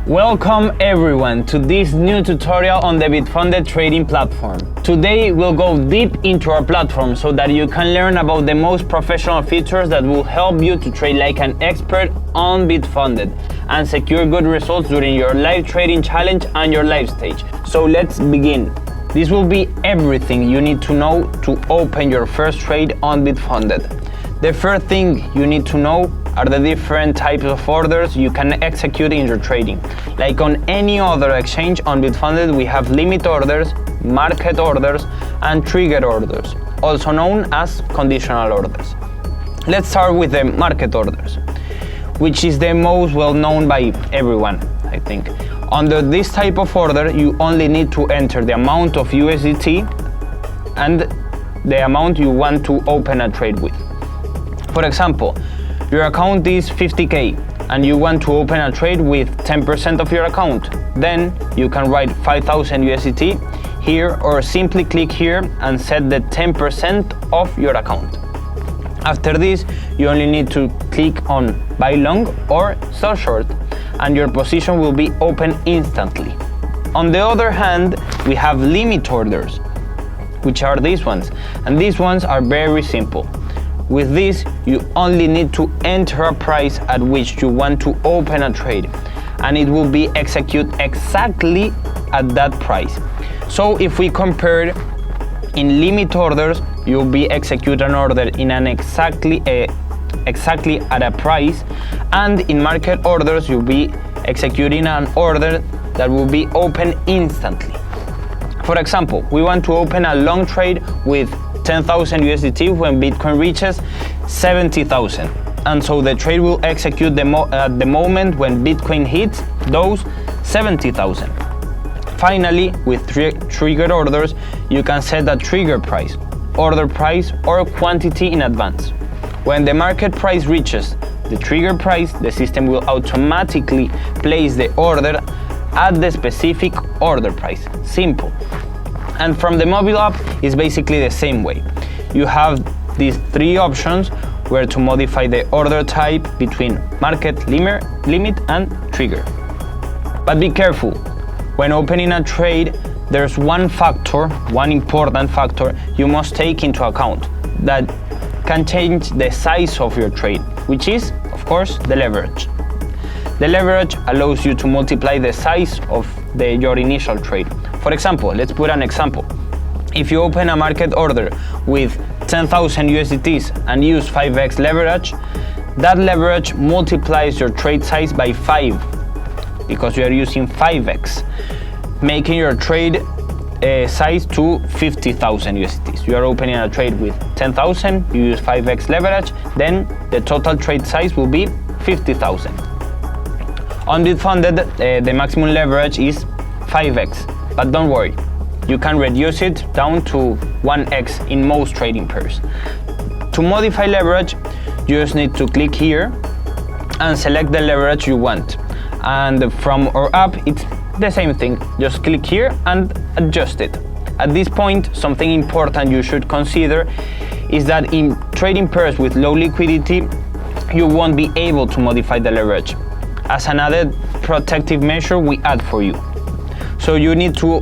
Welcome everyone to this new tutorial on the Bitfunded trading platform. Today we'll go deep into our platform so that you can learn about the most professional features that will help you to trade like an expert on Bitfunded and secure good results during your live trading challenge and your live stage. So let's begin. This will be everything you need to know to open your first trade on Bitfunded. The first thing you need to know are the different types of orders you can execute in your trading. Like on any other exchange on Bitfunded, we have limit orders, market orders, and trigger orders, also known as conditional orders. Let's start with the market orders, which is the most well known by everyone, I think. Under this type of order, you only need to enter the amount of USDT and the amount you want to open a trade with. For example, your account is 50K and you want to open a trade with 10% of your account. Then you can write 5,000 USDT here or simply click here and set the 10% of your account. After this, you only need to click on buy long or sell short and your position will be open instantly. On the other hand, we have limit orders, which are these ones, and these ones are very simple. With this, you only need to enter a price at which you want to open a trade, and it will be executed exactly at that price. So if we compare, in limit orders, you'll be execute an order in an exactly at a price, and in market orders, you'll be executing an order that will be open instantly. For example, we want to open a long trade with 10,000 USDT when Bitcoin reaches 70,000, and so the trade will execute at the moment when Bitcoin hits those 70,000. Finally, with trigger orders, you can set a trigger price, order price, or quantity in advance. When the market price reaches the trigger price, the system will automatically place the order at the specific order price. Simple. And from the mobile app, it's basically the same way. You have these three options where to modify the order type between market, limit, and trigger. But be careful, when opening a trade, there's one important factor you must take into account that can change the size of your trade, which is, of course, the leverage. The leverage allows you to multiply the size of your initial trade. For example, let's put an example. If you open a market order with 10,000 USDTs and use 5x leverage, that leverage multiplies your trade size by 5 because you are using 5x, making your trade size to 50,000 USDTs. You are opening a trade with 10,000, you use 5x leverage, then the total trade size will be 50,000. On Bitfunded, the maximum leverage is 5x, but don't worry, you can reduce it down to 1x in most trading pairs. To modify leverage, you just need to click here and select the leverage you want. And from our app, it's the same thing. Just click here and adjust it. At this point, something important you should consider is that in trading pairs with low liquidity, you won't be able to modify the leverage. As another protective measure, we add for you. So you need to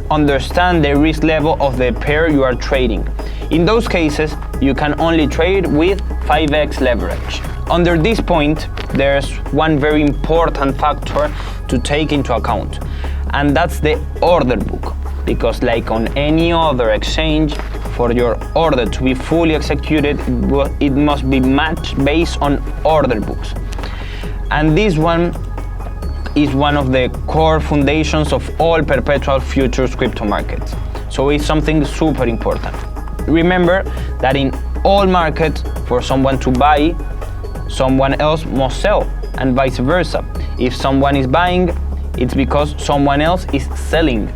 understand the risk level of the pair you are trading. In those cases, you can only trade with 5x leverage. Under this point, there's one very important factor to take into account, and that's the order book. Because like on any other exchange, for your order to be fully executed, it must be matched based on order books. And this one is one of the core foundations of all perpetual futures crypto markets. So it's something super important. Remember that in all markets, for someone to buy, someone else must sell, and vice versa. If someone is buying, it's because someone else is selling.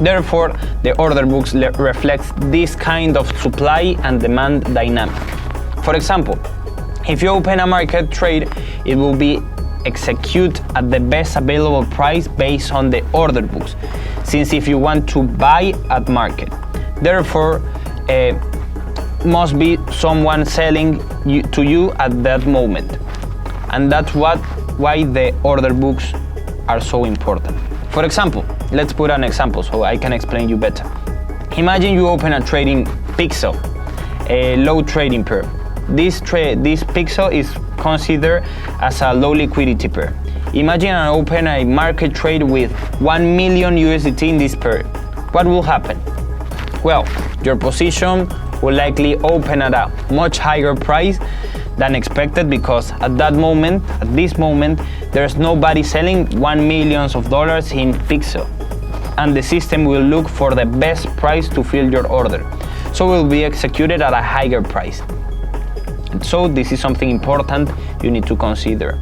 Therefore, the order books reflects this kind of supply and demand dynamic. For example, if you open a market trade, it will be execute at the best available price based on the order books, since if you want to buy at market, therefore must be someone selling to you at that moment, and that's why the order books are so important. For example, let's put an example so I can explain you better. Imagine you open a trading pixel, a low trading pair. This pixel is considered as a low liquidity pair. Imagine I open a market trade with 1 million USDT in this pair. What will happen? Well, your position will likely open at a much higher price than expected, because at this moment, there's nobody selling $1 million in pixel, and the system will look for the best price to fill your order, so it will be executed at a higher price. So this is something important you need to consider.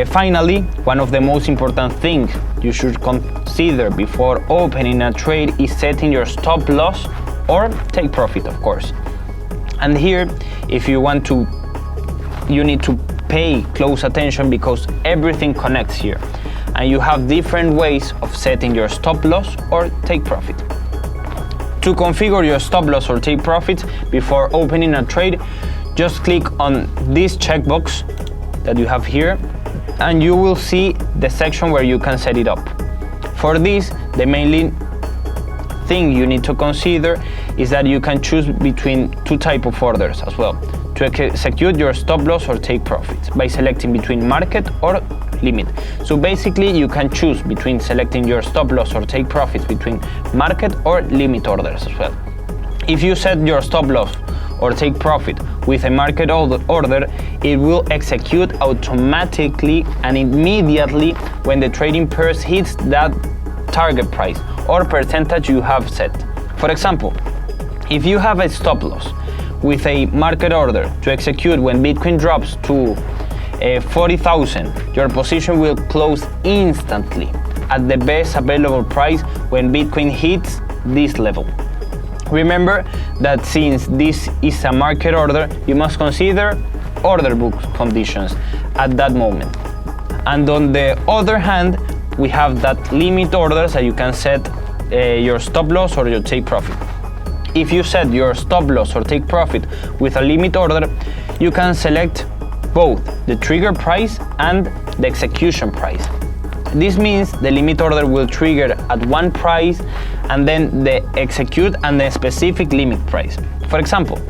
Finally, one of the most important things you should consider before opening a trade is setting your stop loss or take profit, of course. And here, if you want to, you need to pay close attention, because everything connects here, and you have different ways of setting your stop loss or take profit. To configure your stop loss or take profit before opening a trade, just click on this checkbox that you have here, and you will see the section where you can set it up. For this, the main thing you need to consider is that you can choose between two types of orders as well to execute your stop loss or take profits by selecting between market or limit. So basically, you can choose between selecting your stop loss or take profits between market or limit orders as well. If you set your stop loss or take profit with a market order, it will execute automatically and immediately when the trading pair hits that target price or percentage you have set. For example, if you have a stop loss with a market order to execute when Bitcoin drops to 40,000, your position will close instantly at the best available price when Bitcoin hits this level. Remember that since this is a market order, you must consider order book conditions at that moment. And on the other hand, we have that limit orders that you can set your stop loss or your take profit. If you set your stop loss or take profit with a limit order, you can select both the trigger price and the execution price. This means the limit order will trigger at one price and then the execute and the specific limit price. For example,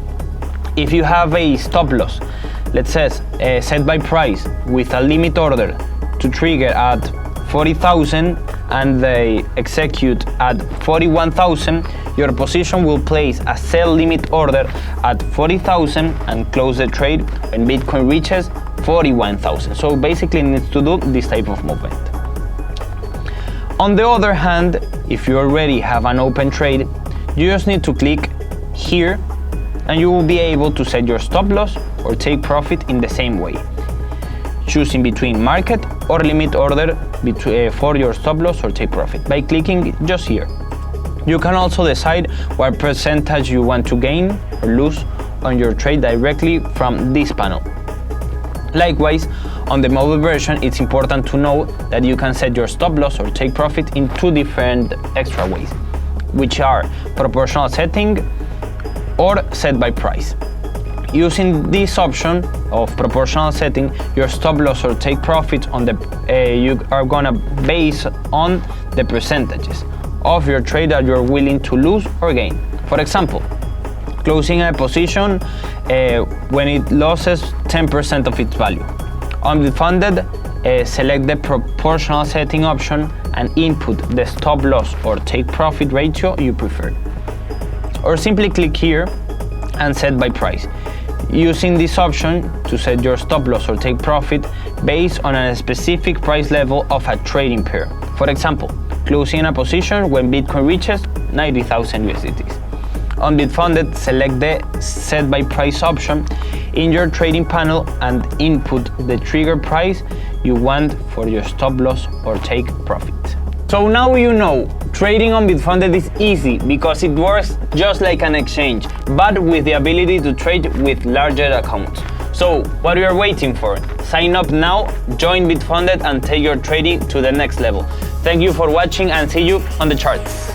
if you have a stop loss, let's say set by price with a limit order to trigger at 40,000 and they execute at 41,000, your position will place a sell limit order at 40,000 and close the trade when Bitcoin reaches 41,000. So basically it needs to do this type of movement. On the other hand, if you already have an open trade, you just need to click here and you will be able to set your stop loss or take profit in the same way, choosing between market or limit order for your stop loss or take profit by clicking just here. You can also decide what percentage you want to gain or lose on your trade directly from this panel. Likewise, on the mobile version, it's important to know that you can set your stop loss or take profit in two different extra ways, which are proportional setting or set by price. Using this option of proportional setting, your stop loss or take profit on you are gonna base on the percentages of your trade that you're willing to lose or gain. For example, closing a position when it loses 10% of its value. On Bitfunded, select the proportional setting option and input the stop loss or take profit ratio you prefer. Or simply click here and set by price, using this option to set your stop loss or take profit based on a specific price level of a trading pair. For example, closing a position when Bitcoin reaches 90,000 USDT. On Bitfunded, select the set by price option in your trading panel and input the trigger price you want for your stop loss or take profit. So now you know, trading on Bitfunded is easy because it works just like an exchange, but with the ability to trade with larger accounts. So what are you waiting for? Sign up now, join Bitfunded and take your trading to the next level. Thank you for watching and see you on the charts.